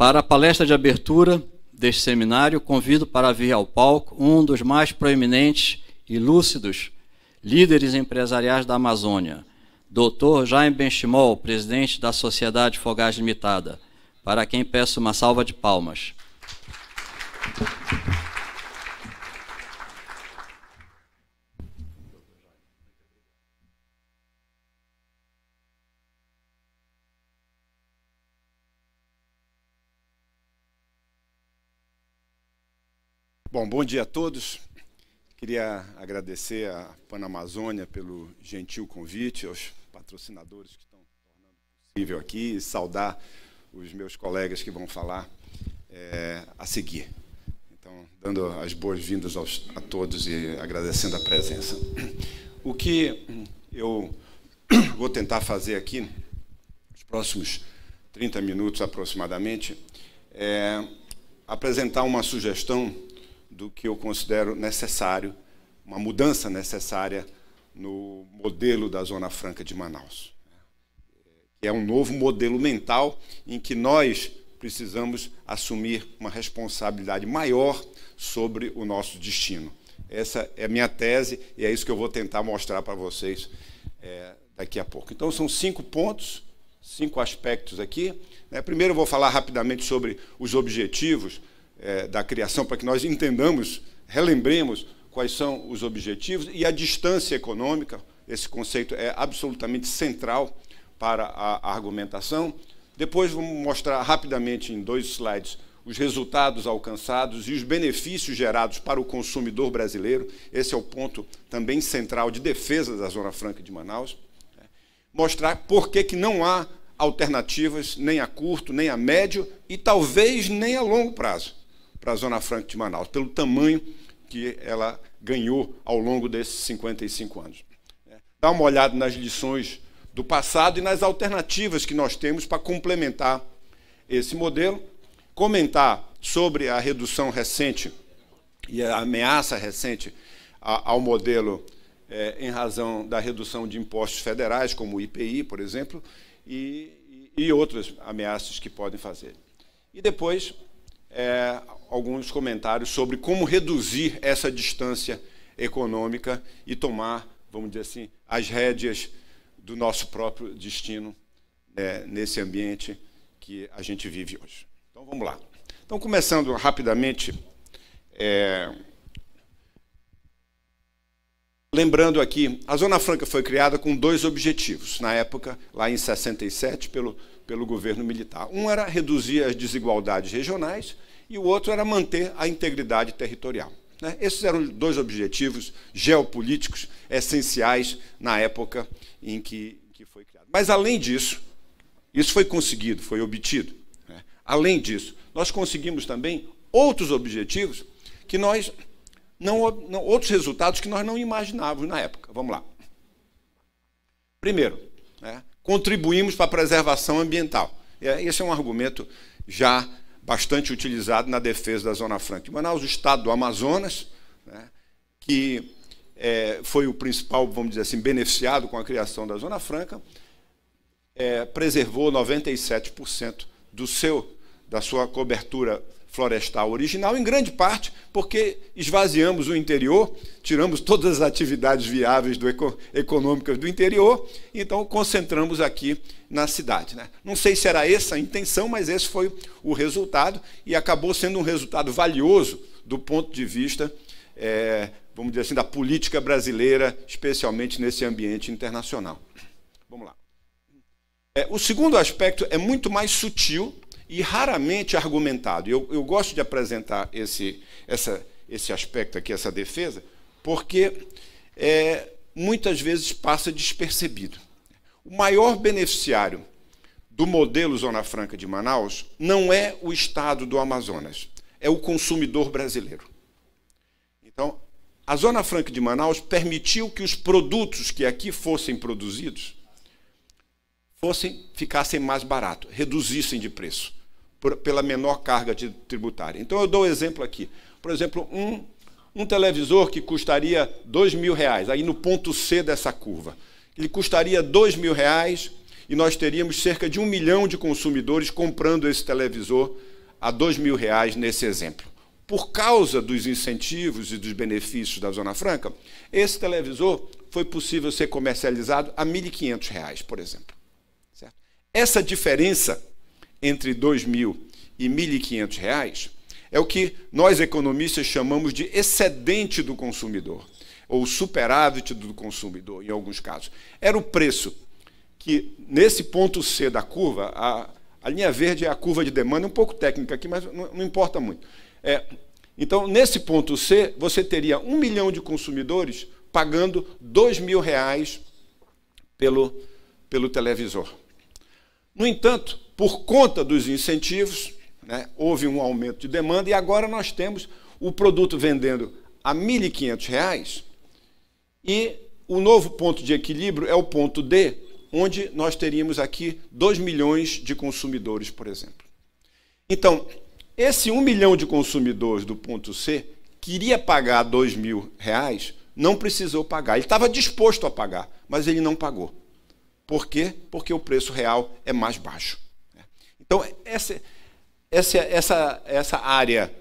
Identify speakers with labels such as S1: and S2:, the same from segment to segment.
S1: Para a palestra de abertura deste seminário, convido para vir ao palco um dos mais proeminentes e lúcidos líderes empresariais da Amazônia, Dr. Jaime Benchimol, presidente da Sociedade Fogás Limitada, para quem peço uma salva de palmas.
S2: Bom dia a todos. Queria agradecer à Panamazônia pelo gentil convite, aos patrocinadores que estão tornando possível aqui, e saudar os meus colegas que vão falar a seguir. Então, dando as boas-vindas a todos e agradecendo a presença. O que eu vou tentar fazer aqui, nos próximos 30 minutos aproximadamente, é apresentar uma sugestão do que eu considero necessário, uma mudança necessária no modelo da Zona Franca de Manaus. É um novo modelo mental em que nós precisamos assumir uma responsabilidade maior sobre o nosso destino. Essa é a minha tese e é isso que eu vou tentar mostrar para vocês daqui a pouco. Então, são 5 pontos, 5 aspectos aqui. Primeiro, eu vou falar rapidamente sobre os objetivos da criação, para que nós entendamos, relembremos quais são os objetivos e a distância econômica. Esse conceito é absolutamente central para a argumentação. Depois vamos mostrar rapidamente em 2 slides os resultados alcançados e os benefícios gerados para o consumidor brasileiro. Esse é o ponto também central de defesa da Zona Franca de Manaus. Mostrar por que não há alternativas nem a curto, nem a médio e talvez nem a longo prazo para a Zona Franca de Manaus, pelo tamanho que ela ganhou ao longo desses 55 anos. Dá uma olhada nas lições do passado e nas alternativas que nós temos para complementar esse modelo, comentar sobre a redução recente e a ameaça recente ao modelo em razão da redução de impostos federais, como o IPI, por exemplo, e outras ameaças que podem fazer. E depois, alguns comentários sobre como reduzir essa distância econômica e tomar, vamos dizer assim, as rédeas do nosso próprio destino nesse ambiente que a gente vive hoje. Então, vamos lá. Então, começando rapidamente, lembrando aqui, a Zona Franca foi criada com 2 objetivos, na época, lá em 67, pelo governo militar. Um era reduzir as desigualdades regionais e o outro era manter a integridade territorial. Esses eram 2 objetivos geopolíticos essenciais na época em que foi criado. Mas, além disso, isso foi conseguido, foi obtido. Além disso, nós conseguimos também outros objetivos que nós outros resultados que nós não imaginávamos na época. Vamos lá. Primeiro, contribuímos para a preservação ambiental. Esse é um argumento já bastante utilizado na defesa da Zona Franca de Manaus. O estado do Amazonas, que foi o principal, vamos dizer assim, beneficiado com a criação da Zona Franca, preservou 97% da sua cobertura florestal original, em grande parte porque esvaziamos o interior, tiramos todas as atividades viáveis econômicas do interior, então concentramos aqui na cidade. Não sei se era essa a intenção, mas esse foi o resultado e acabou sendo um resultado valioso do ponto de vista, vamos dizer assim, da política brasileira, especialmente nesse ambiente internacional. Vamos lá. O segundo aspecto é muito mais sutil e raramente argumentado. Eu gosto de apresentar esse aspecto aqui, essa defesa, porque muitas vezes passa despercebido. O maior beneficiário do modelo Zona Franca de Manaus não é o estado do Amazonas, é o consumidor brasileiro. Então, a Zona Franca de Manaus permitiu que os produtos que aqui fossem produzidos ficassem mais baratos, reduzissem de preço, pela menor carga tributária. Então, eu dou um exemplo aqui. Por exemplo, um televisor que custaria R$2.000, aí no ponto C dessa curva. Ele custaria R$2.000 e nós teríamos cerca de 1 milhão de consumidores comprando esse televisor a R$ 2.000 nesse exemplo. Por causa dos incentivos e dos benefícios da Zona Franca, esse televisor foi possível ser comercializado a R$ 1.500, por exemplo. Certo? Essa diferença entre R$ 2.000 e R$ 1.500 é o que nós economistas chamamos de excedente do consumidor, ou superávit do consumidor, em alguns casos. Era o preço que, nesse ponto C da curva, a linha verde é a curva de demanda, um pouco técnica aqui, mas não importa muito. Então, nesse ponto C, você teria 1 milhão de consumidores pagando R$ 2.000 pelo televisor. No entanto, por conta dos incentivos, né, houve um aumento de demanda e agora nós temos o produto vendendo a R$ 1.500 e o novo ponto de equilíbrio é o ponto D, onde nós teríamos aqui 2 milhões de consumidores, por exemplo. Então, esse 1 milhão de consumidores do ponto C, que iria pagar R$ 2.000, não precisou pagar. Ele estava disposto a pagar, mas ele não pagou. Por quê? Porque o preço real é mais baixo. Então, essa área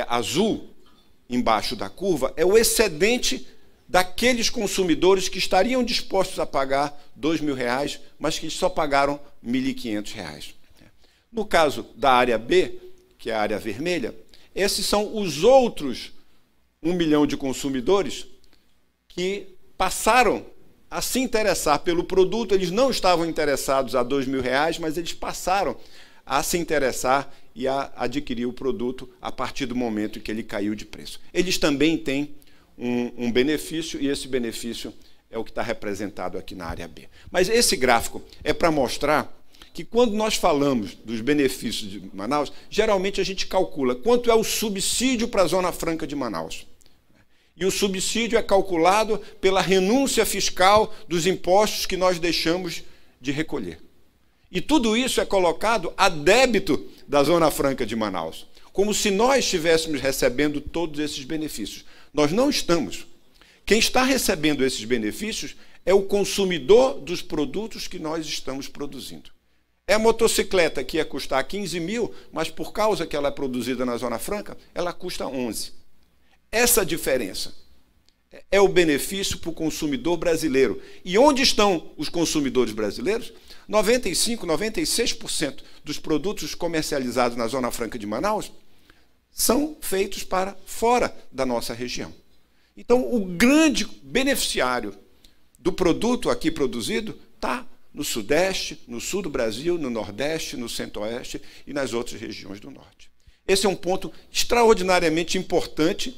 S2: azul embaixo da curva é o excedente daqueles consumidores que estariam dispostos a pagar R$ 2.000, mas que só pagaram R$ 1.500. No caso da área B, que é a área vermelha, esses são os outros 1 milhão de consumidores que passaram a se interessar pelo produto. Eles não estavam interessados a R$ 2.000, mas eles passaram a se interessar e a adquirir o produto a partir do momento em que ele caiu de preço. Eles também têm um benefício, e esse benefício é o que está representado aqui na área B. Mas esse gráfico é para mostrar que quando nós falamos dos benefícios de Manaus, geralmente a gente calcula quanto é o subsídio para a Zona Franca de Manaus. E o subsídio é calculado pela renúncia fiscal dos impostos que nós deixamos de recolher. E tudo isso é colocado a débito da Zona Franca de Manaus, como se nós estivéssemos recebendo todos esses benefícios. Nós não estamos. Quem está recebendo esses benefícios é o consumidor dos produtos que nós estamos produzindo. É a motocicleta que ia custar 15 mil, mas por causa que ela é produzida na Zona Franca, ela custa 11. Essa diferença é o benefício para o consumidor brasileiro. E onde estão os consumidores brasileiros? 95%, 96% dos produtos comercializados na Zona Franca de Manaus são feitos para fora da nossa região. Então, o grande beneficiário do produto aqui produzido está no Sudeste, no Sul do Brasil, no Nordeste, no Centro-Oeste e nas outras regiões do Norte. Esse é um ponto extraordinariamente importante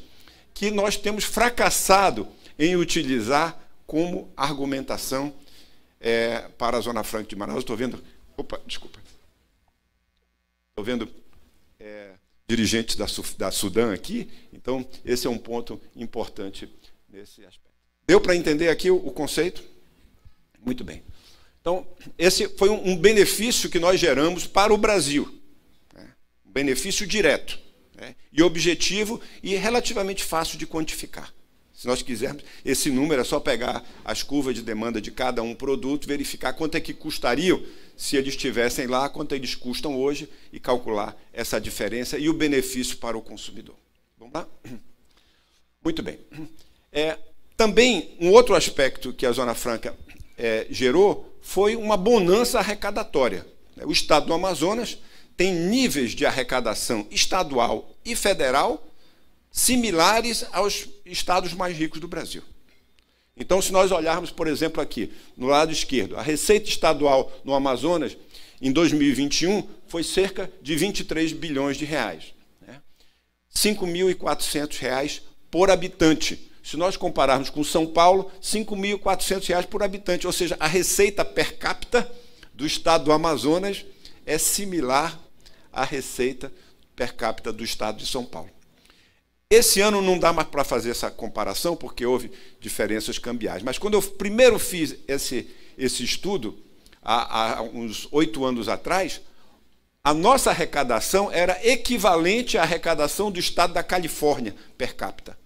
S2: que nós temos fracassado em utilizar como argumentação para a Zona Franca de Manaus. Estou vendo... Opa, desculpa. Estou vendo dirigentes da Sudam aqui, então esse é um ponto importante nesse aspecto. Deu para entender aqui o conceito? Muito bem. Então, esse foi um benefício que nós geramos para o Brasil. Um benefício direto, e objetivo e relativamente fácil de quantificar. Se nós quisermos, esse número é só pegar as curvas de demanda de cada um produto, verificar quanto é que custariam se eles estivessem lá, quanto eles custam hoje e calcular essa diferença e o benefício para o consumidor. Vamos lá? Muito bem. Também, um outro aspecto que a Zona Franca gerou foi uma bonança arrecadatória. O Estado do Amazonas tem níveis de arrecadação estadual e federal similares aos estados mais ricos do Brasil. Então, se nós olharmos, por exemplo, aqui, no lado esquerdo, a receita estadual no Amazonas, em 2021, foi cerca de 23 bilhões de reais. R$ 5.400 por habitante. Se nós compararmos com São Paulo, R$ 5.400 por habitante. Ou seja, a receita per capita do estado do Amazonas é similar à receita per capita do estado de São Paulo. Esse ano não dá mais para fazer essa comparação, porque houve diferenças cambiais. Mas quando eu primeiro fiz esse estudo, há uns 8 anos atrás, a nossa arrecadação era equivalente à arrecadação do estado da Califórnia per capita.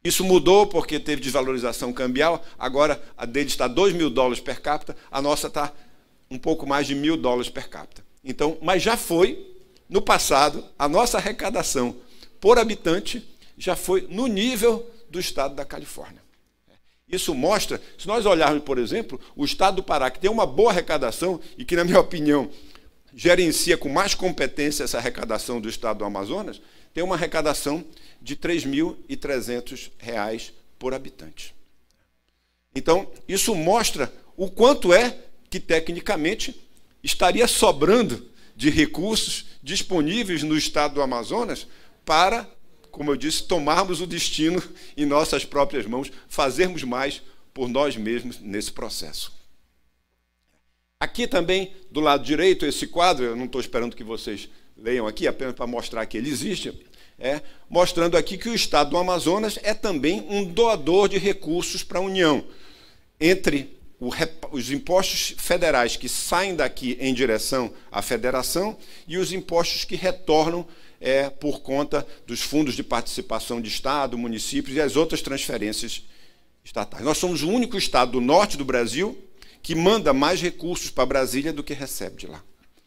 S2: Isso mudou porque teve desvalorização cambial, agora a dele está $2.000 per capita, a nossa está um pouco mais de $1.000 per capita. Então, mas já foi no passado, a nossa arrecadação por habitante já foi no nível do estado da Califórnia. Isso mostra, se nós olharmos, por exemplo, o estado do Pará, que tem uma boa arrecadação e que, na minha opinião, gerencia com mais competência essa arrecadação do estado do Amazonas, tem uma arrecadação de R$ 3.300 por habitante. Então, isso mostra o quanto é que, tecnicamente, estaria sobrando de recursos disponíveis no estado do Amazonas para, como eu disse, tomarmos o destino em nossas próprias mãos, fazermos mais por nós mesmos nesse processo. Aqui também, do lado direito, esse quadro, eu não estou esperando que vocês leiam aqui, apenas para mostrar que ele existe, mostrando aqui que o estado do Amazonas é também um doador de recursos para a União, entre os impostos federais que saem daqui em direção à federação e os impostos que retornam por conta dos fundos de participação de Estado, municípios e as outras transferências estatais. Nós somos o único estado do norte do Brasil que manda mais recursos para Brasília do que recebe de lá.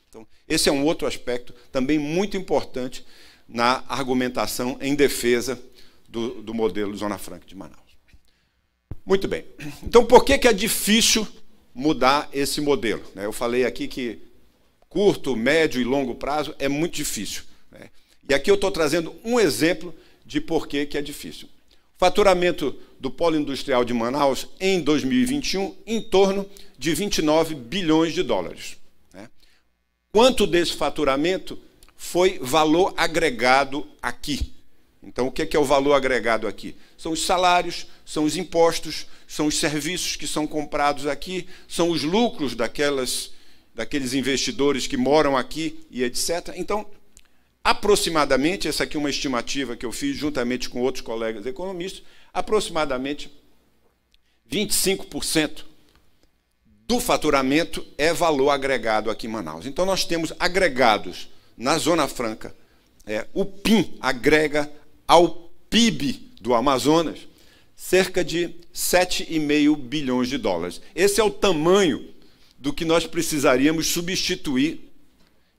S2: Então, esse é um outro aspecto também muito importante na argumentação em defesa do modelo Zona Franca de Manaus. Muito bem. Então, por que é difícil mudar esse modelo? Eu falei aqui que curto, médio e longo prazo é muito difícil. E aqui eu estou trazendo um exemplo de por que é difícil. O faturamento do polo industrial de Manaus em 2021 em torno de 29 bilhões de dólares. Quanto desse faturamento foi valor agregado aqui? Então, o que é o valor agregado aqui? São os salários, são os impostos, são os serviços que são comprados aqui, são os lucros daqueles investidores que moram aqui e etc. Então, aproximadamente, essa aqui é uma estimativa que eu fiz juntamente com outros colegas economistas, aproximadamente 25% do faturamento é valor agregado aqui em Manaus. Então, nós temos agregados na Zona Franca, o PIM agrega ao PIB do Amazonas cerca de 7,5 bilhões de dólares. Esse é o tamanho do que nós precisaríamos substituir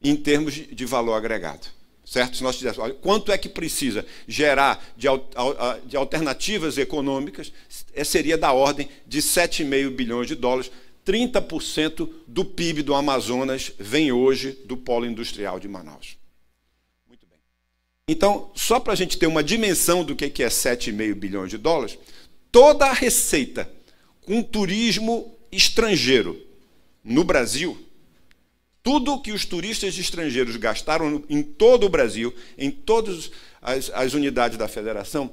S2: em termos de valor agregado. Certo? Se nós tivéssemos, olha, quanto é que precisa gerar de alternativas econômicas, seria da ordem de 7,5 bilhões de dólares. 30% do PIB do Amazonas vem hoje do polo industrial de Manaus. Muito bem. Então, só para a gente ter uma dimensão do que é 7,5 bilhões de dólares, toda a receita com turismo estrangeiro no Brasil, tudo que os turistas estrangeiros gastaram em todo o Brasil, em todas as unidades da federação,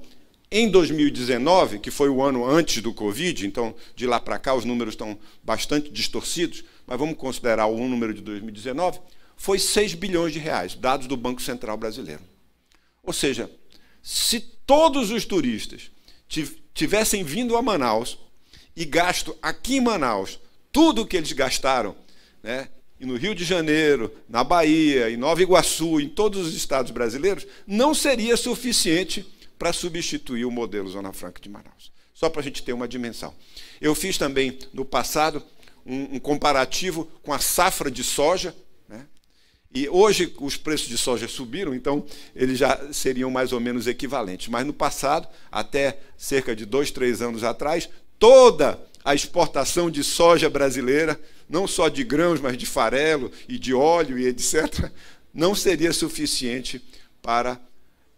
S2: em 2019, que foi o ano antes do Covid, então de lá para cá os números estão bastante distorcidos, mas vamos considerar o número de 2019, foi 6 bilhões de reais, dados do Banco Central Brasileiro. Ou seja, se todos os turistas tivessem vindo a Manaus e gasto aqui em Manaus tudo o que eles gastaram, e no Rio de Janeiro, na Bahia, em Nova Iguaçu, em todos os estados brasileiros, não seria suficiente para substituir o modelo Zona Franca de Manaus. Só para a gente ter uma dimensão. Eu fiz também, no passado, um comparativo com a safra de soja, e hoje os preços de soja subiram, então eles já seriam mais ou menos equivalentes. Mas no passado, até cerca de 2, 3 anos atrás, toda a exportação de soja brasileira, não só de grãos, mas de farelo e de óleo e etc., não seria suficiente para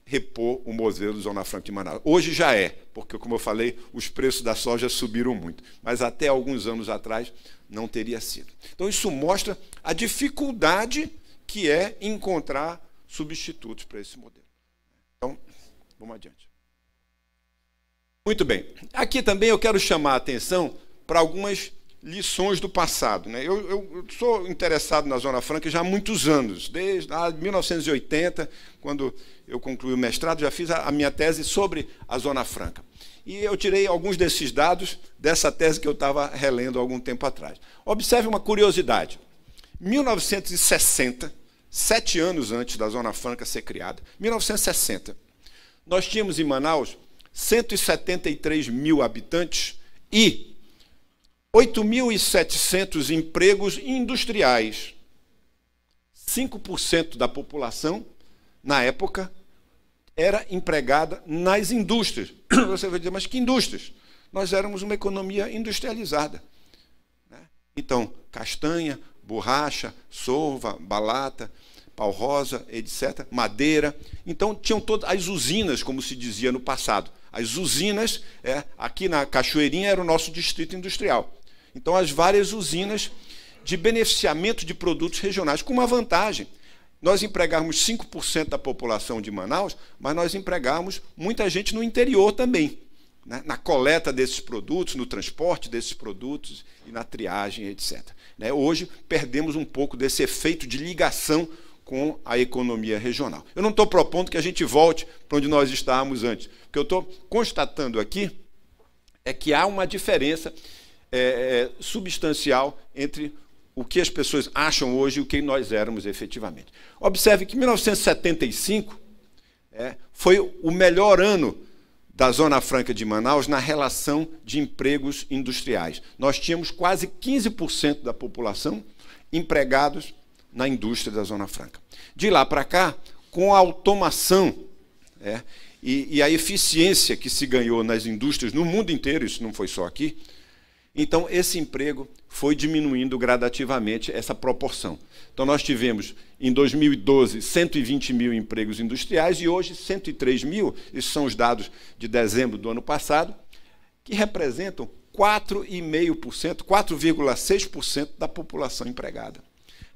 S2: repor o modelo Zona Franca de Manaus. Hoje já é, porque, como eu falei, os preços da soja subiram muito, mas até alguns anos atrás não teria sido. Então, isso mostra a dificuldade que é encontrar substitutos para esse modelo. Então, vamos adiante. Muito bem. Aqui também eu quero chamar a atenção para algumas lições do passado. Eu sou interessado na Zona Franca já há muitos anos, desde 1980, quando eu concluí o mestrado, já fiz a minha tese sobre a Zona Franca. E eu tirei alguns desses dados dessa tese que eu estava relendo há algum tempo atrás. Observe uma curiosidade. 1960, 7 anos antes da Zona Franca ser criada, 1960, nós tínhamos em Manaus 173 mil habitantes e 8.700 empregos industriais. 5% da população, na época, era empregada nas indústrias. Você vai dizer, mas que indústrias? Nós éramos uma economia industrializada. Então, castanha, borracha, sova, balata, pau-rosa, etc., madeira. Então, tinham todas as usinas, como se dizia no passado. As usinas, aqui na Cachoeirinha era o nosso distrito industrial. Então, as várias usinas de beneficiamento de produtos regionais, com uma vantagem. Nós empregávamos 5% da população de Manaus, mas nós empregávamos muita gente no interior também, né? Na coleta desses produtos, no transporte desses produtos e na triagem, etc. Né? Hoje, perdemos um pouco desse efeito de ligação com a economia regional. Eu não estou propondo que a gente volte para onde nós estávamos antes. O que eu estou constatando aqui é que há uma diferença substancial entre o que as pessoas acham hoje e o que nós éramos efetivamente. Observe que 1975 foi o melhor ano da Zona Franca de Manaus na relação de empregos industriais. Nós tínhamos quase 15% da população empregados na indústria da Zona Franca. De lá para cá, com a automação e a eficiência que se ganhou nas indústrias no mundo inteiro, isso não foi só aqui, então esse emprego foi diminuindo gradativamente essa proporção. Então nós tivemos, em 2012, 120 mil empregos industriais e hoje 103 mil, esses são os dados de dezembro do ano passado, que representam 4,5%, 4,6% da população empregada.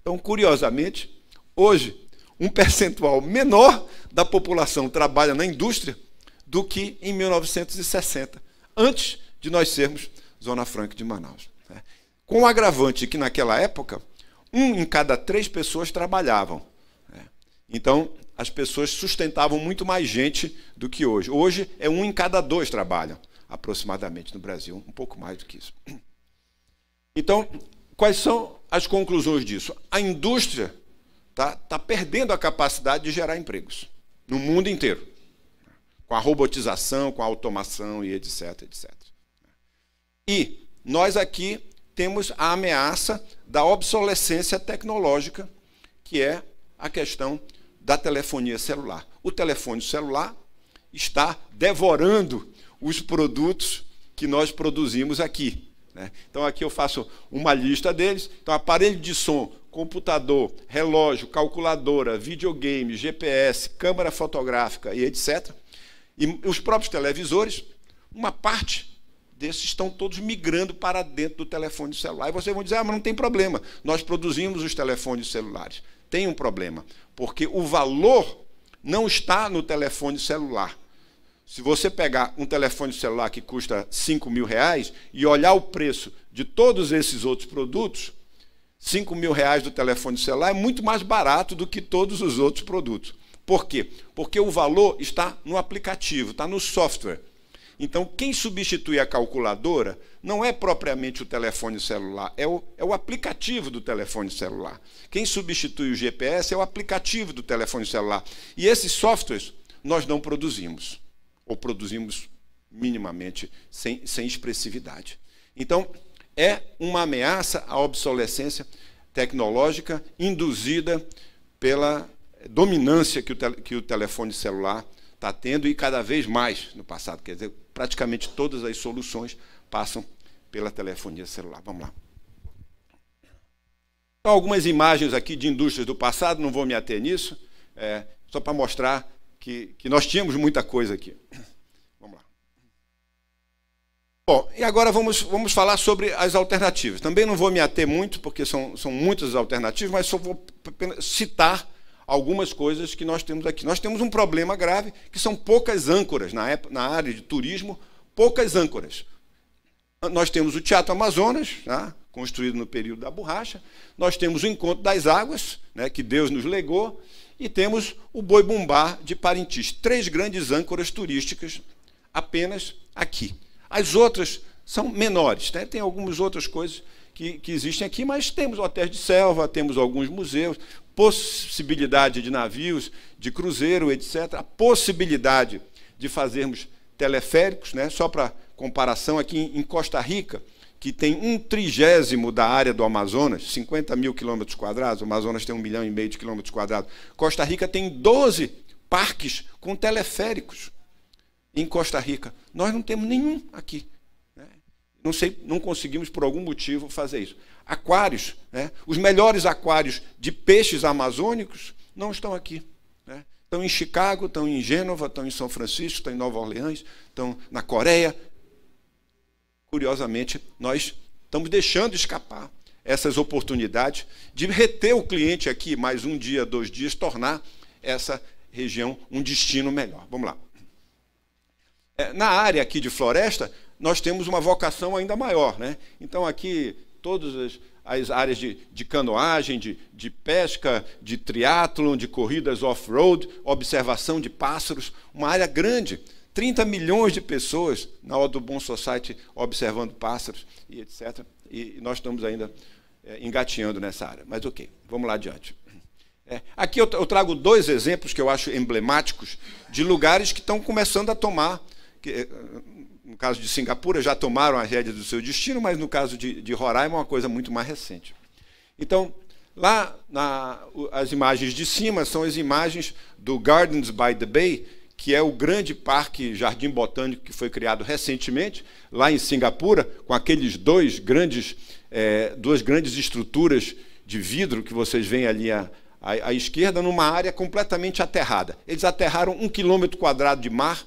S2: Então, curiosamente, hoje, um percentual menor da população trabalha na indústria do que em 1960, antes de nós sermos Zona Franca de Manaus. Com o agravante que, naquela época, 1 em cada 3 pessoas trabalhavam. Então, as pessoas sustentavam muito mais gente do que hoje. Hoje, 1 em cada 2 trabalham, aproximadamente, no Brasil, um pouco mais do que isso. Então, quais são as conclusões disso? A indústria está perdendo a capacidade de gerar empregos no mundo inteiro, com a robotização, com a automação e etc, etc. E nós aqui temos a ameaça da obsolescência tecnológica, que é a questão da telefonia celular. O telefone celular está devorando os produtos que nós produzimos aqui. Então, aqui eu faço uma lista deles. Então, aparelho de som, computador, relógio, calculadora, videogame, GPS, câmera fotográfica e etc. E os próprios televisores, uma parte desses estão todos migrando para dentro do telefone celular. E vocês vão dizer, mas não tem problema, nós produzimos os telefones celulares. Tem um problema, porque o valor não está no telefone celular. Se você pegar um telefone celular que custa R$5.000 e olhar o preço de todos esses outros produtos, R$5.000 do telefone celular é muito mais barato do que todos os outros produtos. Por quê? Porque o valor está no aplicativo, está no software. Então, quem substitui a calculadora não é propriamente o telefone celular, é o aplicativo do telefone celular. Quem substitui o GPS é o aplicativo do telefone celular. E esses softwares nós não produzimos, ou produzimos minimamente, sem expressividade. Então, é uma ameaça à obsolescência tecnológica induzida pela dominância que o telefone celular está tendo e cada vez mais no passado. Quer dizer, praticamente todas as soluções passam pela telefonia celular. Vamos lá. Então, algumas imagens aqui de indústrias do passado, não vou me ater nisso, só para mostrar que nós tínhamos muita coisa aqui. Vamos lá. Bom, e agora vamos falar sobre as alternativas. Também não vou me ater muito, porque são muitas alternativas, mas só vou citar algumas coisas que nós temos aqui. Nós temos um problema grave, que são poucas âncoras. Na área de turismo, poucas âncoras. Nós temos o Teatro Amazonas, né, construído no período da borracha. Nós temos o Encontro das Águas, né, que Deus nos legou. E temos o Boi-Bumbá de Parintins. 3 grandes âncoras turísticas apenas aqui. As outras são menores, né? Tem algumas outras coisas que existem aqui, mas temos hotéis de selva, temos alguns museus, possibilidade de navios, de cruzeiro, etc. A possibilidade de fazermos teleféricos, né? Só para comparação, aqui em Costa Rica que tem 1/30 da área do Amazonas, 50 mil quilômetros quadrados, o Amazonas tem 1,5 milhão de quilômetros quadrados. Costa Rica tem 12 parques com teleféricos em Costa Rica. Nós não temos nenhum aqui. Não sei, não conseguimos, por algum motivo, fazer isso. Aquários, os melhores aquários de peixes amazônicos não estão aqui. Estão em Chicago, estão em Gênova, estão em São Francisco, estão em Nova Orleans, estão na Coreia. Curiosamente, nós estamos deixando escapar essas oportunidades de reter o cliente aqui mais 1 dia, 2 dias, tornar essa região um destino melhor. Vamos lá. Na área aqui de floresta, nós temos uma vocação ainda maior. Então, aqui, todas as áreas de canoagem, de pesca, de triatlon, de corridas off-road, observação de pássaros, uma área grande. 30 milhões de pessoas na hora do Bon Society observando pássaros e etc. E nós estamos ainda engatinhando nessa área. Mas ok, vamos lá adiante. Aqui eu trago 2 exemplos que eu acho emblemáticos de lugares que estão começando a tomar, no caso de Singapura já tomaram as rédeas do seu destino, mas no caso de Roraima é uma coisa muito mais recente. Então, lá as imagens de cima são as imagens do Gardens by the Bay, que é o grande parque Jardim Botânico que foi criado recentemente, lá em Singapura, com aqueles duas grandes estruturas de vidro que vocês veem ali à esquerda, numa área completamente aterrada. Eles aterraram 1 quilômetro quadrado de mar,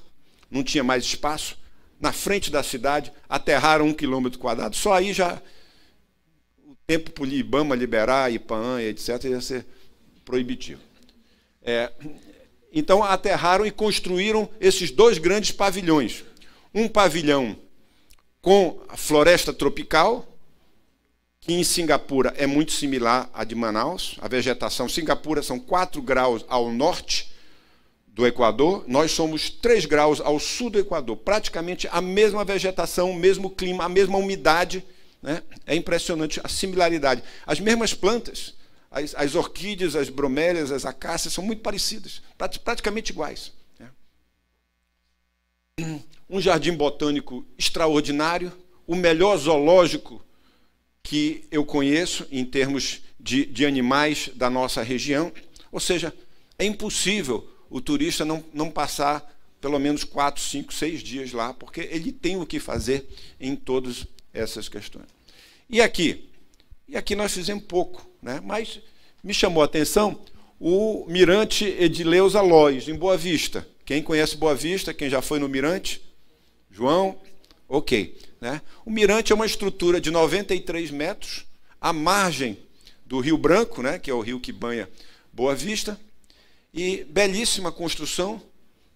S2: não tinha mais espaço, na frente da cidade, aterraram 1 quilômetro quadrado. Só aí já o tempo para o IBAMA liberar, IPAAN, etc., ia ser proibitivo. Então, aterraram e construíram esses 2 grandes pavilhões. Um pavilhão com a floresta tropical, que em Singapura é muito similar à de Manaus. A vegetação, Singapura são 4 graus ao norte do Equador, nós somos 3 graus ao sul do Equador. Praticamente a mesma vegetação, o mesmo clima, a mesma umidade. É impressionante a similaridade. As mesmas plantas, as orquídeas, as bromélias, as acácias, são muito parecidas, praticamente iguais. Um jardim botânico extraordinário, o melhor zoológico que eu conheço em termos de animais da nossa região. Ou seja, é impossível o turista não passar pelo menos 4, 5, 6 dias lá, porque ele tem o que fazer em todas essas questões. E aqui nós fizemos pouco, mas me chamou a atenção o Mirante Edileuza Lois, em Boa Vista. Quem conhece Boa Vista, quem já foi no Mirante? João? Ok. O Mirante é uma estrutura de 93 metros, à margem do Rio Branco, que é o rio que banha Boa Vista, e belíssima construção,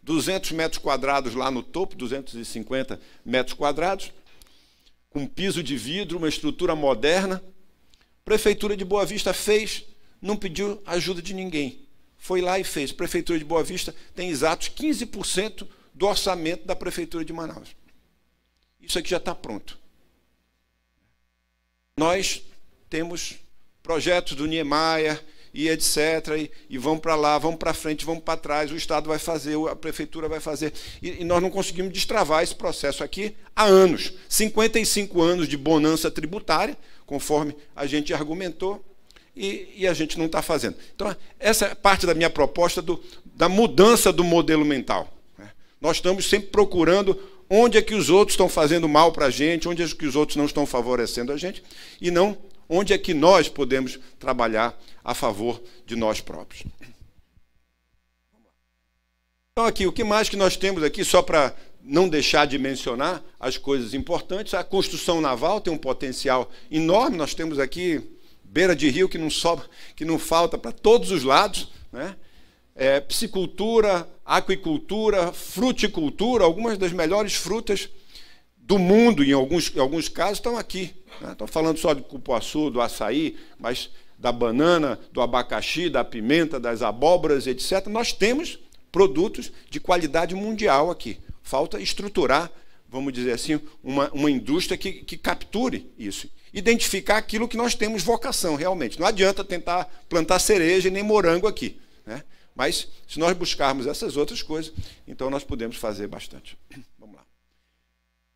S2: 200 metros quadrados lá no topo, 250 metros quadrados, com piso de vidro, uma estrutura moderna. A Prefeitura de Boa Vista fez, não pediu ajuda de ninguém. Foi lá e fez. A Prefeitura de Boa Vista tem exatos 15% do orçamento da Prefeitura de Manaus. Isso aqui já está pronto. Nós temos projetos do Niemeyer e etc. E vamos para lá, vamos para frente, vamos para trás, o Estado vai fazer, a Prefeitura vai fazer. E nós não conseguimos destravar esse processo aqui há anos. 55 anos de bonança tributária, conforme a gente argumentou, e a gente não está fazendo. Então, essa é parte da minha proposta da mudança do modelo mental. Nós estamos sempre procurando onde é que os outros estão fazendo mal para a gente, onde é que os outros não estão favorecendo a gente, e não onde é que nós podemos trabalhar a favor de nós próprios. Então, aqui, o que mais que nós temos aqui, só para não deixar de mencionar as coisas importantes, a construção naval tem um potencial enorme, nós temos aqui beira de rio que não sobra, que não falta para todos os lados, piscicultura, aquicultura, fruticultura, algumas das melhores frutas do mundo, em alguns casos, estão aqui. Estou falando só do cupuaçu, do açaí, mas da banana, do abacaxi, da pimenta, das abóboras, etc. Nós temos produtos de qualidade mundial aqui. Falta estruturar, vamos dizer assim, uma indústria que capture isso. Identificar aquilo que nós temos vocação, realmente. Não adianta tentar plantar cereja e nem morango aqui. Mas, se nós buscarmos essas outras coisas, então nós podemos fazer bastante. Vamos lá.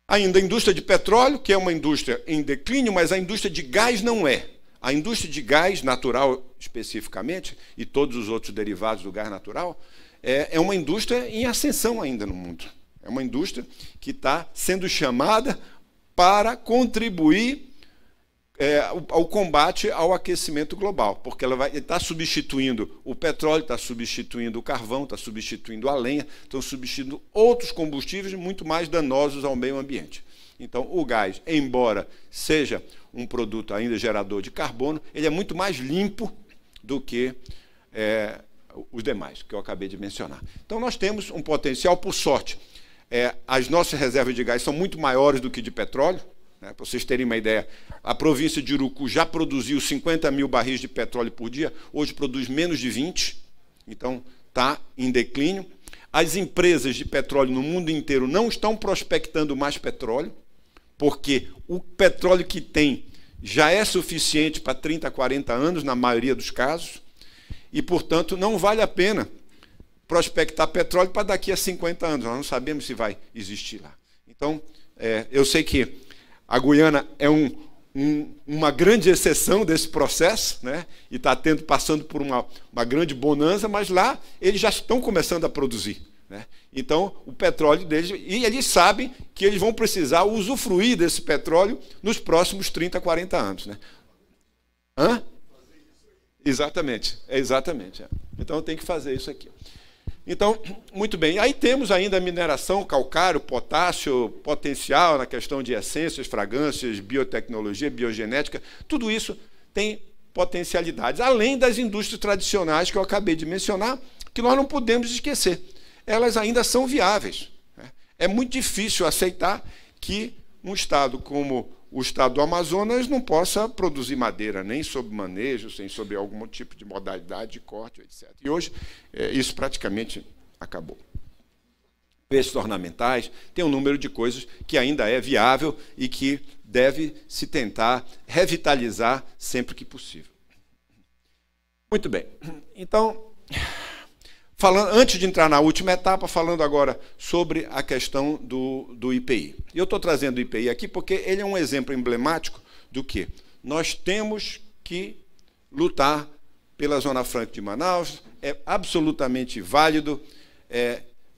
S2: Ainda a indústria de petróleo, que é uma indústria em declínio, mas a indústria de gás não é. A indústria de gás natural, especificamente, e todos os outros derivados do gás natural, é uma indústria em ascensão ainda no mundo. É uma indústria que está sendo chamada para contribuir ao combate ao aquecimento global, porque ela está substituindo o petróleo, está substituindo o carvão, está substituindo a lenha, estão substituindo outros combustíveis muito mais danosos ao meio ambiente. Então, o gás, embora seja um produto ainda gerador de carbono, ele é muito mais limpo do que os demais, que eu acabei de mencionar. Então, nós temos um potencial, por sorte. As nossas reservas de gás são muito maiores do que de petróleo. Para vocês terem uma ideia, a província de Urucu já produziu 50 mil barris de petróleo por dia, hoje produz menos de 20, então está em declínio. As empresas de petróleo no mundo inteiro não estão prospectando mais petróleo, porque o petróleo que tem já é suficiente para 30, 40 anos, na maioria dos casos, e, portanto, não vale a pena prospectar petróleo para daqui a 50 anos. Nós não sabemos se vai existir lá. Então, eu sei que a Guiana é uma grande exceção desse processo, né? E está passando por uma grande bonança, mas lá eles já estão começando a produzir, né? Então, o petróleo deles... E eles sabem que eles vão precisar usufruir desse petróleo nos próximos 30, 40 anos. Né? Hã? Exatamente. Então, tem que fazer isso aqui. Então, muito bem. Aí temos ainda a mineração, calcário, potássio, potencial na questão de essências, fragrâncias, biotecnologia, biogenética. Tudo isso tem potencialidades, além das indústrias tradicionais que eu acabei de mencionar, que nós não podemos esquecer. Elas ainda são viáveis. É muito difícil aceitar que um estado como o estado do Amazonas não possa produzir madeira, nem sob manejo, sem sob algum tipo de modalidade de corte, etc. E hoje isso praticamente acabou. Peixes ornamentais, tem um número de coisas que ainda é viável e que deve se tentar revitalizar sempre que possível. Muito bem. Então, antes de entrar na última etapa, falando agora sobre a questão do IPI. Eu estou trazendo o IPI aqui porque ele é um exemplo emblemático do que nós temos que lutar pela Zona Franca de Manaus. É absolutamente válido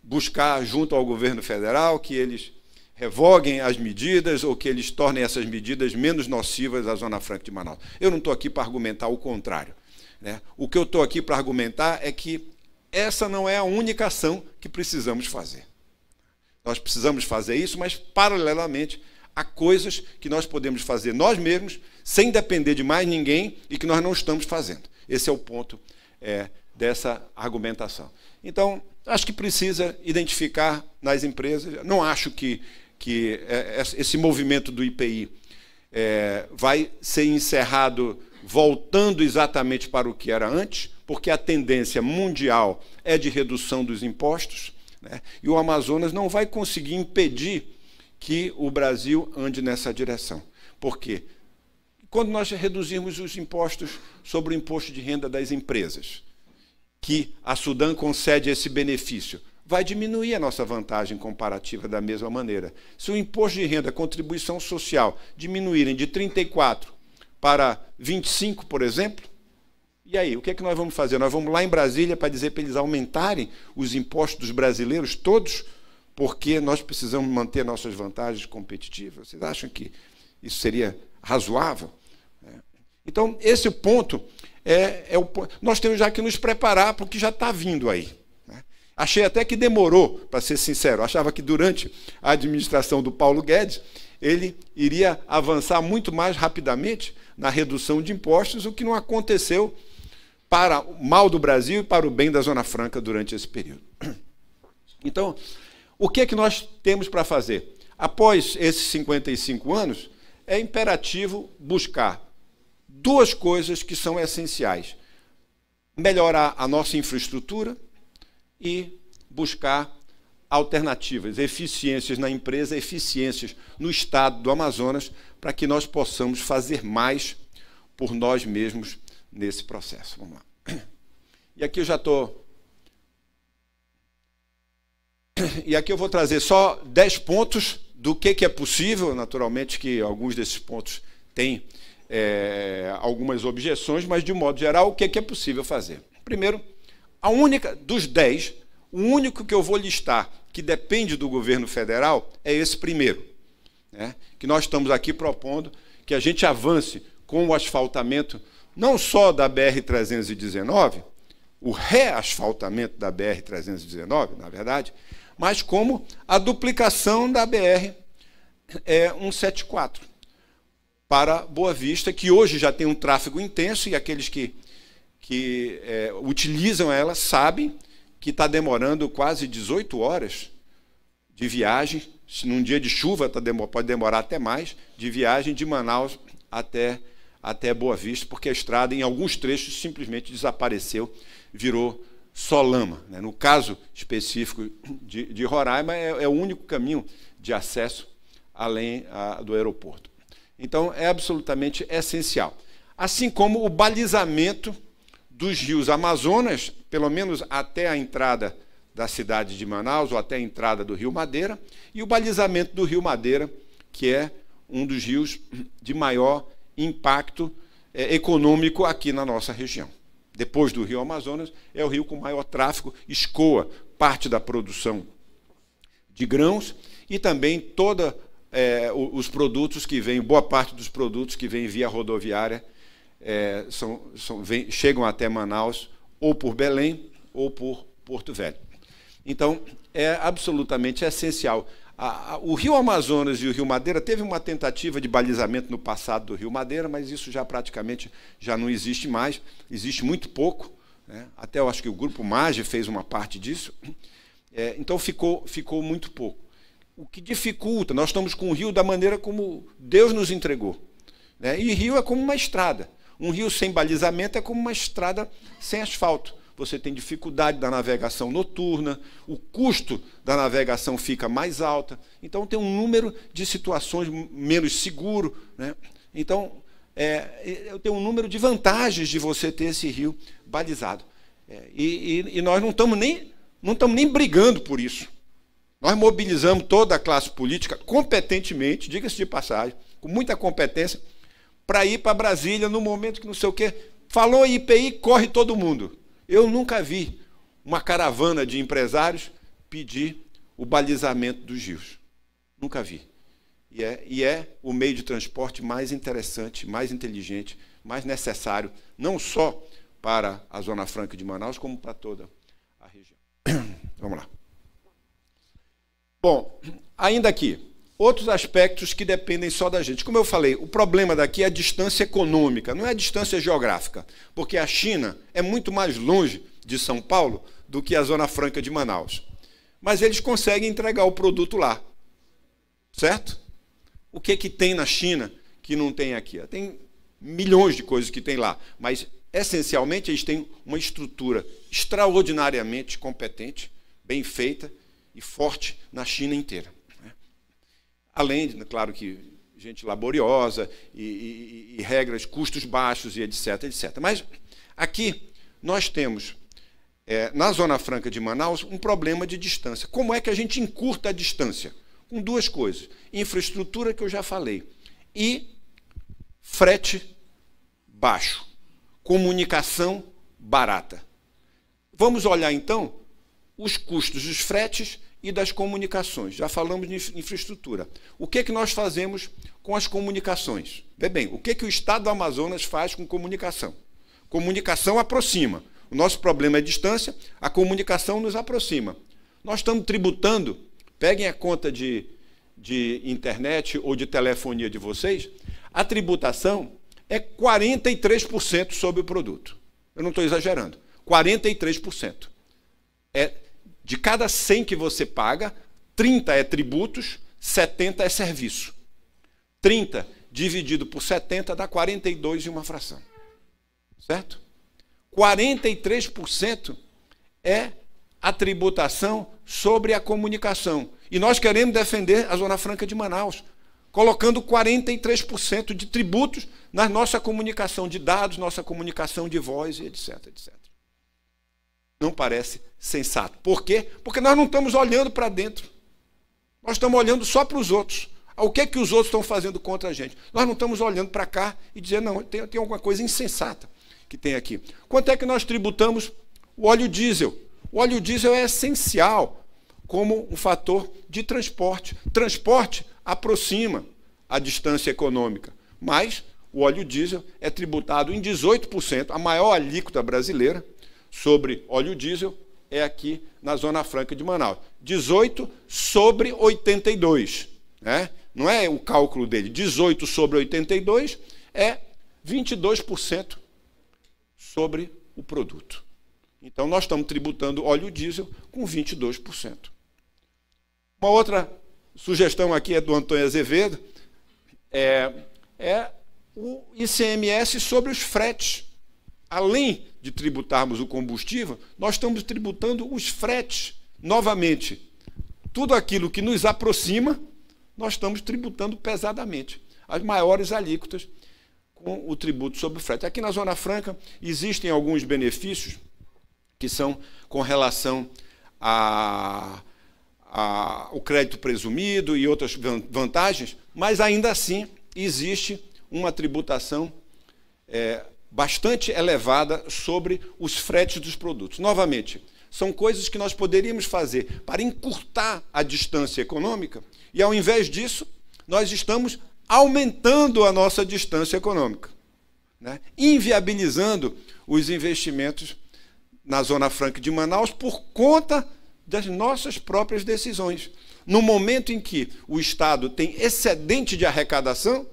S2: buscar junto ao governo federal que eles revoguem as medidas ou que eles tornem essas medidas menos nocivas à Zona Franca de Manaus. Eu não estou aqui para argumentar o contrário, né? O que eu estou aqui para argumentar é que essa não é a única ação que precisamos fazer. Nós precisamos fazer isso, mas, paralelamente, há coisas que nós podemos fazer nós mesmos, sem depender de mais ninguém, e que nós não estamos fazendo. Esse é o ponto dessa argumentação. Então, acho que precisa identificar nas empresas. Não acho que esse movimento do IPI vai ser encerrado voltando exatamente para o que era antes, porque a tendência mundial é de redução dos impostos, né? E o Amazonas não vai conseguir impedir que o Brasil ande nessa direção. Por quê? Quando nós reduzirmos os impostos sobre o imposto de renda das empresas, que a Sudam concede esse benefício, vai diminuir a nossa vantagem comparativa da mesma maneira. Se o imposto de renda, a contribuição social, diminuírem de 34 para 25, por exemplo, e aí, o que é que nós vamos fazer? Nós vamos lá em Brasília para dizer para eles aumentarem os impostos dos brasileiros todos, porque nós precisamos manter nossas vantagens competitivas? Vocês acham que isso seria razoável? Então, esse ponto é o ponto. Nós temos já que nos preparar para o que já está vindo aí. Achei até que demorou, para ser sincero. Achava que durante a administração do Paulo Guedes, ele iria avançar muito mais rapidamente na redução de impostos, o que não aconteceu para o mal do Brasil e para o bem da Zona Franca durante esse período. Então, o que é que nós temos para fazer? Após esses 55 anos, é imperativo buscar duas coisas que são essenciais. Melhorar a nossa infraestrutura e buscar alternativas, eficiências na empresa, eficiências no estado do Amazonas, para que nós possamos fazer mais por nós mesmos nesse processo. Vamos lá. E aqui eu já estou... E aqui eu vou trazer só 10 pontos, do que é possível, naturalmente que alguns desses pontos têm algumas objeções, mas, de modo geral, o que é possível fazer? Primeiro, a única, dos 10, o único que eu vou listar que depende do governo federal é esse primeiro, né? Que nós estamos aqui propondo que a gente avance com o asfaltamento, não só da BR-319, o reasfaltamento da BR-319, na verdade, mas como a duplicação da BR-174 para Boa Vista, que hoje já tem um tráfego intenso, e aqueles que utilizam ela sabem que está demorando quase 18 horas de viagem. Num dia de chuva pode demorar até mais, de viagem de Manaus até Boa Vista, porque a estrada, em alguns trechos, simplesmente desapareceu, virou só lama, né? No caso específico de Roraima, é o único caminho de acesso além do aeroporto. Então, é absolutamente essencial. Assim como o balizamento dos rios Amazonas, pelo menos até a entrada da cidade de Manaus, ou até a entrada do Rio Madeira, e o balizamento do Rio Madeira, que é um dos rios de maior impacto econômico aqui na nossa região. Depois do Rio Amazonas, é o rio com maior tráfego, escoa parte da produção de grãos e também todos os produtos que vêm, boa parte dos produtos que vêm via rodoviária chegam até Manaus, ou por Belém, ou por Porto Velho. Então, é absolutamente essencial. O Rio Amazonas e o Rio Madeira teve uma tentativa de balizamento no passado do Rio Madeira, mas isso já praticamente já não existe mais, existe muito pouco, né? Até eu acho que o Grupo MAGE fez uma parte disso, então ficou muito pouco. O que dificulta, nós estamos com o rio da maneira como Deus nos entregou, né? E rio é como uma estrada, um rio sem balizamento é como uma estrada sem asfalto. Você tem dificuldade da navegação noturna, o custo da navegação fica mais alto, então tem um número de situações menos seguro, né? Então, tem um número de vantagens de você ter esse rio balizado. E nós não estamos nem brigando por isso. Nós mobilizamos toda a classe política competentemente, diga-se de passagem, com muita competência, para ir para Brasília no momento que não sei o quê. Falou IPI, corre todo mundo. Eu nunca vi uma caravana de empresários pedir o balizamento dos rios. Nunca vi. E é o meio de transporte mais interessante, mais inteligente, mais necessário, não só para a Zona Franca de Manaus, como para toda a região. Vamos lá. Bom, ainda aqui, outros aspectos que dependem só da gente. Como eu falei, o problema daqui é a distância econômica, não é a distância geográfica, porque a China é muito mais longe de São Paulo do que a Zona Franca de Manaus. Mas eles conseguem entregar o produto lá, certo? O que tem na China que não tem aqui? Tem milhões de coisas que tem lá, mas, essencialmente, eles têm uma estrutura extraordinariamente competente, bem feita e forte na China inteira. Além, claro que gente laboriosa e regras, custos baixos e etc, etc. Mas aqui nós temos, na Zona Franca de Manaus, um problema de distância. Como é que a gente encurta a distância? Com duas coisas. Infraestrutura, que eu já falei, e frete baixo. Comunicação barata. Vamos olhar, então, os custos dos fretes e das comunicações. Já falamos de infraestrutura. O que nós fazemos com as comunicações? Vê bem, o que o Estado do Amazonas faz com comunicação? Comunicação aproxima. O nosso problema é distância, a comunicação nos aproxima. Nós estamos tributando, peguem a conta de internet ou de telefonia de vocês, a tributação é 43% sobre o produto. Eu não estou exagerando. 43%. De cada 100 que você paga, 30 é tributos, 70 é serviço. 30 dividido por 70 dá 42 e uma fração. Certo? 43% é a tributação sobre a comunicação. E nós queremos defender a Zona Franca de Manaus, colocando 43% de tributos na nossa comunicação de dados, nossa comunicação de voz, e etc, etc. Não parece sensato. Por quê? Porque nós não estamos olhando para dentro. Nós estamos olhando só para os outros. O que é que os outros estão fazendo contra a gente? Nós não estamos olhando para cá e dizendo, não, tem alguma coisa insensata que tem aqui. Quanto é que nós tributamos o óleo diesel? O óleo diesel é essencial como um fator de transporte. Transporte aproxima a distância econômica, mas o óleo diesel é tributado em 18%, a maior alíquota brasileira sobre óleo diesel é aqui na Zona Franca de Manaus. 18 sobre 82, né? Não é o cálculo dele. 18 sobre 82 é 22% sobre o produto. Então, nós estamos tributando óleo diesel com 22%. Uma outra sugestão aqui é do Antônio Azevedo, é o ICMS sobre os fretes. Além de tributarmos o combustível, nós estamos tributando os fretes. Novamente, tudo aquilo que nos aproxima, nós estamos tributando pesadamente. As maiores alíquotas com o tributo sobre o frete. Aqui na Zona Franca existem alguns benefícios que são com relação ao crédito presumido e outras vantagens, mas ainda assim existe uma tributação bastante elevada sobre os fretes dos produtos. Novamente, são coisas que nós poderíamos fazer para encurtar a distância econômica e, ao invés disso, nós estamos aumentando a nossa distância econômica, né? Inviabilizando os investimentos na Zona Franca de Manaus por conta das nossas próprias decisões. No momento em que o Estado tem excedente de arrecadação,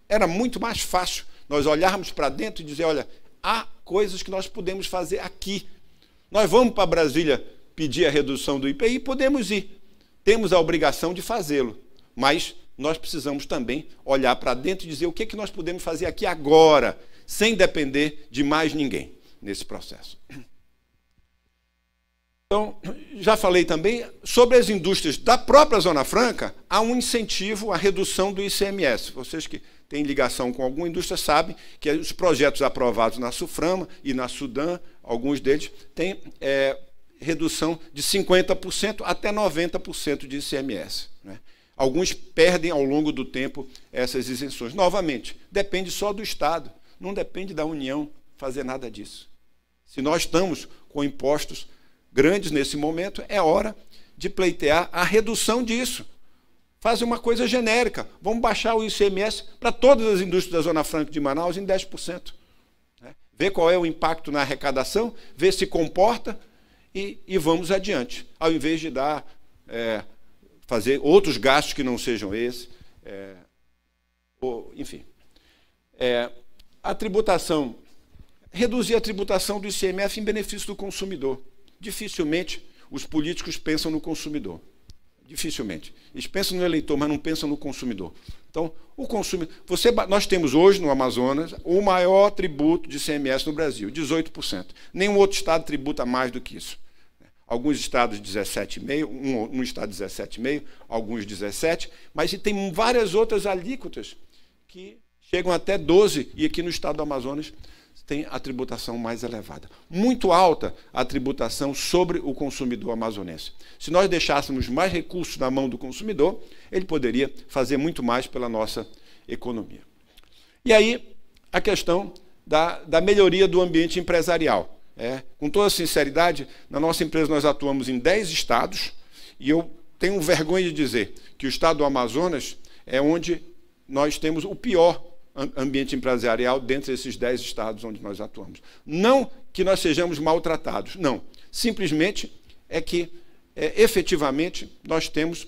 S2: era muito mais fácil nós olharmos para dentro e dizer, olha, há coisas que nós podemos fazer aqui. Nós vamos para Brasília pedir a redução do IPI, podemos ir. Temos a obrigação de fazê-lo, mas nós precisamos também olhar para dentro e dizer o que é que nós podemos fazer aqui agora, sem depender de mais ninguém nesse processo. Então, já falei também sobre as indústrias da própria Zona Franca, há um incentivo à redução do ICMS. Vocês que têm ligação com alguma indústria sabem que os projetos aprovados na SUFRAMA e na SUDAM, alguns deles, têm redução de 50% até 90% de ICMS, né? Alguns perdem ao longo do tempo essas isenções. Novamente, depende só do Estado, não depende da União fazer nada disso. Se nós estamos com impostos grandes nesse momento, é hora de pleitear a redução disso. Fazer uma coisa genérica. Vamos baixar o ICMS para todas as indústrias da Zona Franca de Manaus em 10%. Né? Ver qual é o impacto na arrecadação, ver se comporta e vamos adiante. Ao invés de fazer outros gastos que não sejam esses. Enfim. A tributação, reduzir a tributação do ICMS em benefício do consumidor. Dificilmente os políticos pensam no consumidor. Dificilmente. Eles pensam no eleitor, mas não pensam no consumidor. Então, o consumidor... Nós temos hoje, no Amazonas, o maior tributo de ICMS no Brasil, 18%. Nenhum outro estado tributa mais do que isso. Alguns estados 17,5%, um estado 17,5%, alguns 17%, mas tem várias outras alíquotas que chegam até 12%, e aqui no estado do Amazonas tem a tributação mais elevada. Muito alta a tributação sobre o consumidor amazonense. Se nós deixássemos mais recursos na mão do consumidor, ele poderia fazer muito mais pela nossa economia. E aí, a questão da melhoria do ambiente empresarial. Com toda sinceridade, na nossa empresa nós atuamos em 10 estados, e eu tenho vergonha de dizer que o estado do Amazonas é onde nós temos o pior ambiente empresarial dentre esses 10 estados onde nós atuamos. Não que nós sejamos maltratados, não. Simplesmente é que, efetivamente, nós temos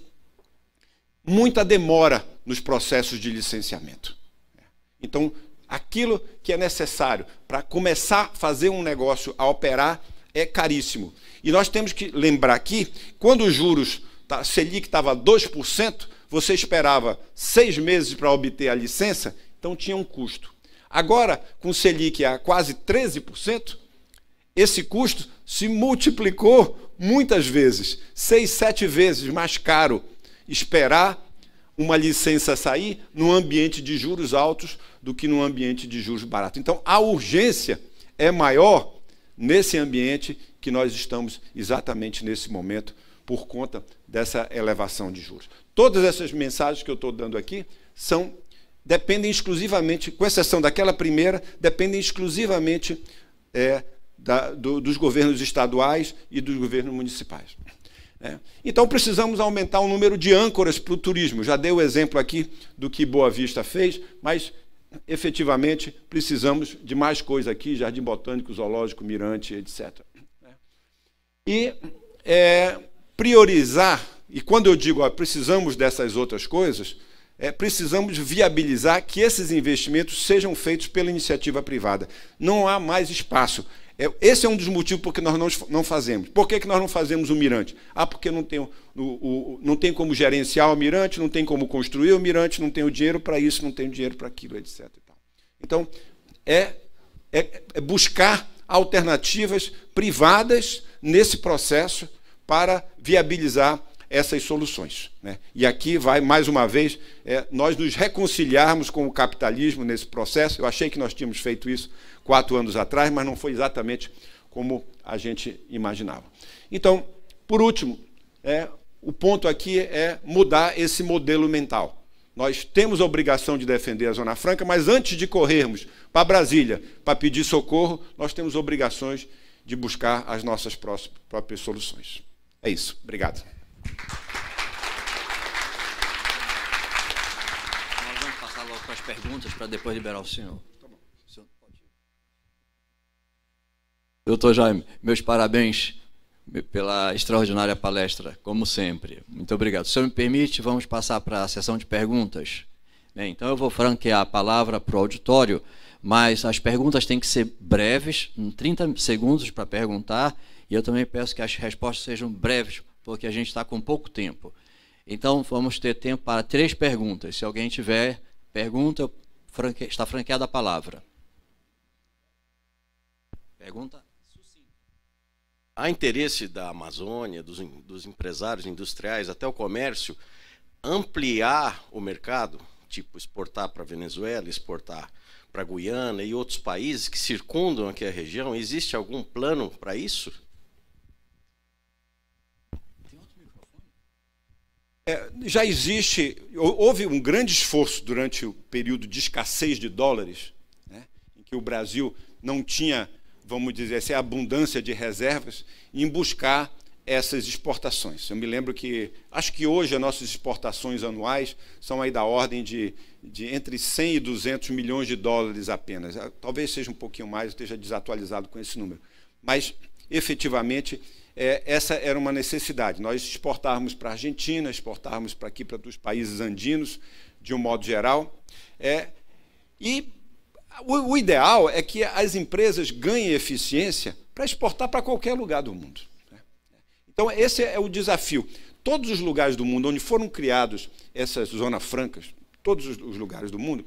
S2: muita demora nos processos de licenciamento. Então, aquilo que é necessário para começar a fazer um negócio, a operar, é caríssimo. E nós temos que lembrar aqui, quando os juros, Selic estava 2%, você esperava 6 meses para obter a licença, então tinha um custo. Agora, com o Selic a quase 13%, esse custo se multiplicou muitas vezes, 6, 7 vezes mais caro esperar uma licença sair num ambiente de juros altos do que num ambiente de juros baratos. Então, a urgência é maior nesse ambiente que nós estamos exatamente nesse momento, por conta dessa elevação de juros. Todas essas mensagens que eu estou dando aqui dependem exclusivamente, com exceção daquela primeira, dependem exclusivamente dos governos estaduais e dos governos municipais. Então, precisamos aumentar o número de âncoras para o turismo. Já dei o exemplo aqui do que Boa Vista fez, mas, efetivamente, precisamos de mais coisa aqui, Jardim Botânico, Zoológico, Mirante, etc. E priorizar, e quando eu digo precisamos dessas outras coisas, precisamos viabilizar que esses investimentos sejam feitos pela iniciativa privada. Não há mais espaço. Esse é um dos motivos por que nós não fazemos. Por que nós não fazemos o Mirante? Porque não tem como gerenciar o Mirante, não tem como construir o Mirante, não tem o dinheiro para isso, não tem o dinheiro para aquilo, etc. Então, buscar alternativas privadas nesse processo para viabilizar essas soluções. E aqui vai, mais uma vez, nós nos reconciliarmos com o capitalismo nesse processo. Eu achei que nós tínhamos feito isso 4 anos atrás, mas não foi exatamente como a gente imaginava. Então, por último, o ponto aqui é mudar esse modelo mental. Nós temos a obrigação de defender a Zona Franca, mas antes de corrermos para Brasília para pedir socorro, nós temos obrigações de buscar as nossas próprias soluções. É isso. Obrigado.
S1: Nós vamos passar logo para as perguntas para depois liberar o senhor. Tá bom. O senhor pode ir. Doutor Jaime, meus parabéns pela extraordinária palestra, como sempre. Muito obrigado. Se o senhor me permite, vamos passar para a sessão de perguntas. Bem, então eu vou franquear a palavra para o auditório, mas as perguntas têm que ser breves, em 30 segundos para perguntar, e eu também peço que as respostas sejam breves, porque a gente está com pouco tempo. Então, vamos ter tempo para 3 perguntas. Se alguém tiver pergunta, está franqueada a palavra. Pergunta?
S3: Há interesse da Amazônia, dos empresários industriais, até o comércio, ampliar o mercado, tipo exportar para a Venezuela, exportar para a Guiana e outros países que circundam aqui a região? Existe algum plano para isso?
S2: Já existe, houve um grande esforço durante o período de escassez de dólares, em que o Brasil não tinha, vamos dizer assim, abundância de reservas, em buscar essas exportações. Eu me lembro que, acho que hoje as nossas exportações anuais são aí da ordem de entre 100 e 200 milhões de dólares apenas. Talvez seja um pouquinho mais, eu esteja desatualizado com esse número. Mas, efetivamente, essa era uma necessidade. Nós exportávamos para a Argentina, exportávamos para aqui, para os países andinos, de um modo geral. E o ideal é que as empresas ganhem eficiência para exportar para qualquer lugar do mundo. Então, esse é o desafio. Todos os lugares do mundo onde foram criados essas zonas francas, todos os lugares do mundo,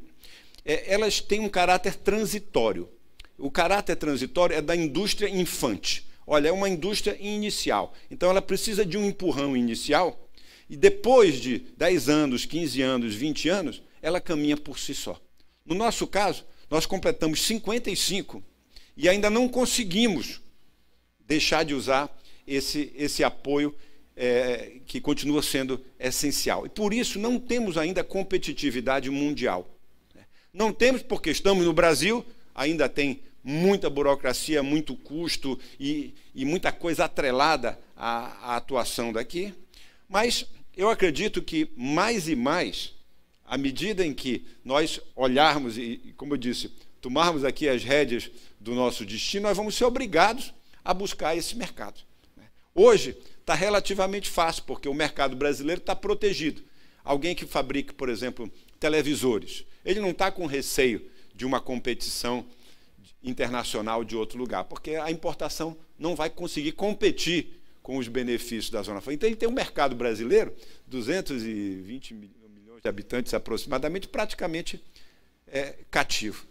S2: elas têm um caráter transitório. O caráter transitório é da indústria infante. Olha, é uma indústria inicial. Então, ela precisa de um empurrão inicial e depois de 10 anos, 15 anos, 20 anos, ela caminha por si só. No nosso caso, nós completamos 55 e ainda não conseguimos deixar de usar esse apoio que continua sendo essencial. E, por isso, não temos ainda competitividade mundial. Não temos porque estamos no Brasil, ainda tem muita burocracia, muito custo e muita coisa atrelada à atuação daqui. Mas eu acredito que, mais e mais, à medida em que nós olharmos e, como eu disse, tomarmos aqui as rédeas do nosso destino, nós vamos ser obrigados a buscar esse mercado. Hoje está relativamente fácil, porque o mercado brasileiro está protegido. Alguém que fabrique, por exemplo, televisores, ele não está com receio de uma competição internacional de outro lugar, porque a importação não vai conseguir competir com os benefícios da Zona Franca. Então, ele tem um mercado brasileiro, 220 milhões de habitantes aproximadamente, praticamente cativo.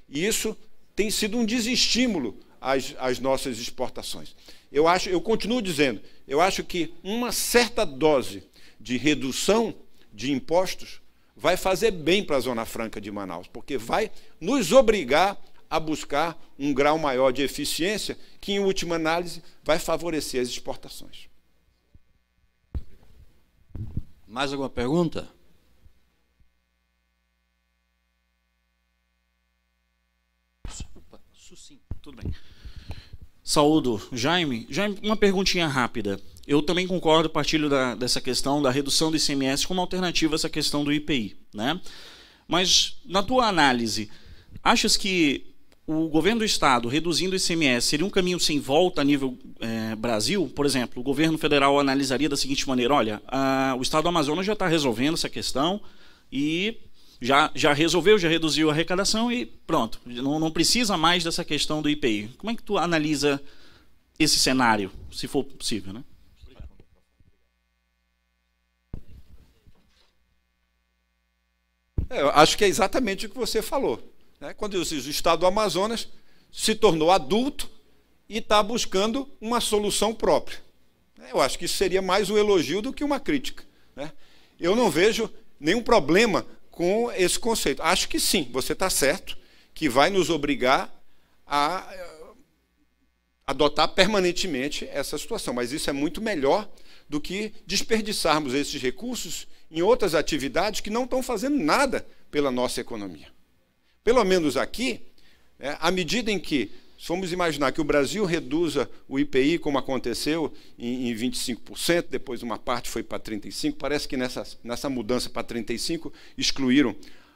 S2: E isso tem sido um desestímulo às nossas exportações. Eu continuo dizendo, eu acho que uma certa dose de redução de impostos vai fazer bem para a Zona Franca de Manaus, porque vai nos obrigar a buscar um grau maior de eficiência que, em última análise, vai favorecer as exportações.
S1: Mais alguma pergunta?
S4: Sucinto, tudo bem. Saúdo, Jaime. Jaime, uma perguntinha rápida. Eu também concordo, partilho dessa questão da redução do ICMS como alternativa a essa questão do IPI, né? Mas, na tua análise, achas que o governo do Estado reduzindo o ICMS seria um caminho sem volta a nível Brasil? Por exemplo, o governo federal analisaria da seguinte maneira: olha, o Estado do Amazonas já está resolvendo essa questão e já resolveu, já reduziu a arrecadação e pronto, não precisa mais dessa questão do IPI. Como é que tu analisa esse cenário, se for possível, né?
S2: Eu acho que é exatamente o que você falou, né? Quando o Estado do Amazonas se tornou adulto e está buscando uma solução própria. Eu acho que isso seria mais um elogio do que uma crítica, né? Eu não vejo nenhum problema com esse conceito. Acho que sim, você está certo, que vai nos obrigar a adotar permanentemente essa situação. Mas isso é muito melhor do que desperdiçarmos esses recursos em outras atividades que não estão fazendo nada pela nossa economia. Pelo menos aqui, à medida em que, se vamos imaginar que o Brasil reduza o IPI, como aconteceu, em 25%, depois uma parte foi para 35%, parece que nessa mudança para 35% excluíram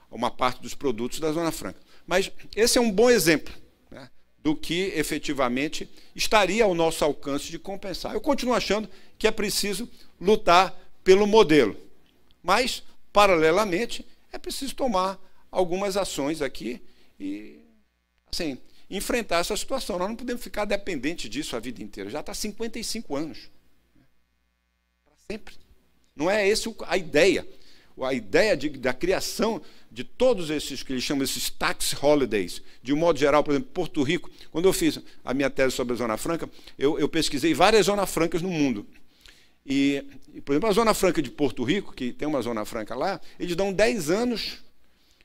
S2: uma parte dos produtos da Zona Franca. Mas esse é um bom exemplo, né, do que efetivamente estaria ao nosso alcance de compensar. Eu continuo achando que é preciso lutar pelo modelo, mas, paralelamente, é preciso tomar algumas ações aqui e, assim, enfrentar essa situação. Nós não podemos ficar dependentes disso a vida inteira. Já está há 55 anos. Para sempre. Não é essa a ideia. A ideia da criação de todos esses, que eles chamam esses tax holidays, de um modo geral, por exemplo, Porto Rico. Quando eu fiz a minha tese sobre a Zona Franca, eu pesquisei várias Zonas Francas no mundo. E, por exemplo, a Zona Franca de Porto Rico, que tem uma Zona Franca lá, eles dão 10 anos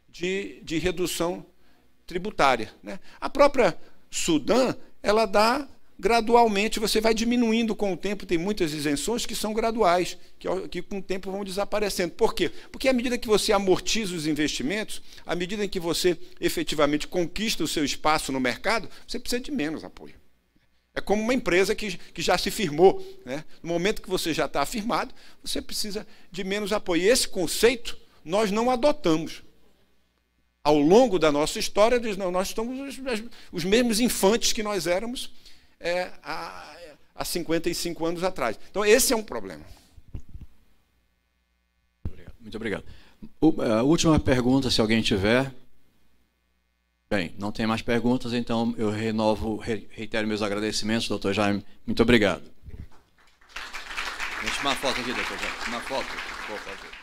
S2: de redução tributária, né? A própria Sudã, ela dá gradualmente, você vai diminuindo com o tempo, tem muitas isenções que são graduais, que com o tempo vão desaparecendo. Por quê? Porque à medida que você amortiza os investimentos, à medida em que você efetivamente conquista o seu espaço no mercado, você precisa de menos apoio. É como uma empresa que já se firmou, né? No momento que você já está afirmado, você precisa de menos apoio. E esse conceito nós não adotamos. Ao longo da nossa história, nós somos os mesmos infantes que nós éramos há 55 anos atrás. Então, esse é um problema.
S1: Muito obrigado. A última pergunta, se alguém tiver. Bem, não tem mais perguntas, então eu reitero meus agradecimentos, doutor Jaime. Muito obrigado. Vamos tirar uma foto aqui, doutor Jaime. Uma foto, por favor.